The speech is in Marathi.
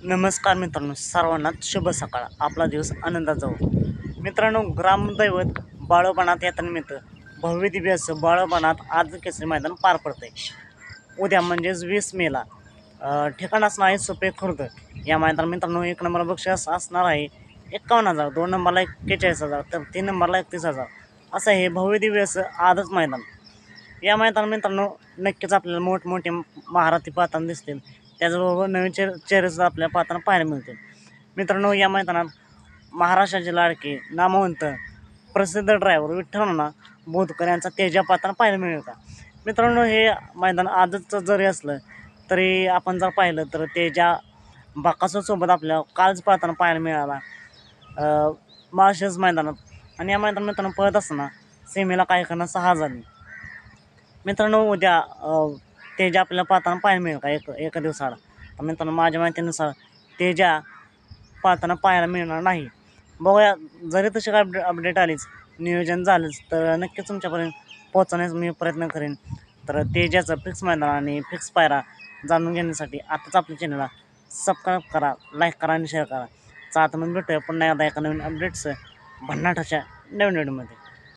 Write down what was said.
नमस्कार मित्रांनो, सर्वांना शुभ सकाळ. आपला दिवस आनंदात जाऊ. मित्रांनो, ग्रामदैवत बाळोबानाथ यात्रेनिमित्त भव्य दिव्य असं बाळोबानाथ आज केसरी मैदान पार पडतंय. उद्या म्हणजेच 20 मेला ठिकाण असणार आहे सुपे खुर्द. या मैदान मित्रांनो 1 नंबर बक्षीस असणार आहे 51,000, 2 नंबरला 41,000, तर 3 नंबरला 31,000 असं हे भव्य दिव्य असं आजच मैदान. या मैदानात मित्रांनो नक्कीच आपल्याला मोठमोठे महारथी पाहताना दिसतील. त्याचबरोबर नवीन चेहरेसुद्धा आपल्याला पाहताना पाहायला मिळतील. मित्रांनो, या मैदानात महाराष्ट्राचे लाडके नामवंत प्रसिद्ध ड्रायव्हर विठ्ठल बोधकर यांचा तेजा पाहताना पाहायला मिळेल का. मित्रांनो, हे मैदान आजच जरी असलं तरी आपण जर पाहिलं तर तेजा बाकासूरसोबत आपल्याला कालच पाहताना पाहायला मिळाला माळशेज मैदानात. आणि या मैदानात मित्रांनो पळत असताना सेमीला काही कारणं 6 झाली. मित्रांनो, उद्या तेजा आपल्याला पाहताना पाहायला मिळेल का एका दिवसाला. तर मित्रांनो, माझ्या माहितीनुसार तेजा पाहताना पाहायला मिळणार नाही. बघूया, जरी तशी काय अपडेट आलीच, नियोजन झालंच तर नक्कीच तुमच्यापर्यंत पोहोचण्याचा मी प्रयत्न करेन. तर तेजाचं फिक्स मैदान आणि फिक्स पायरा जाणून घेण्यासाठी आताच आपल्या चॅनलला सबस्क्राईब करा, लाईक करा आणि शेअर करा. आता मग भेटूया पुन्हा एकदा एका नवीन अपडेट्स भन्नाटाच्या नवीन व्हिडिओमध्ये.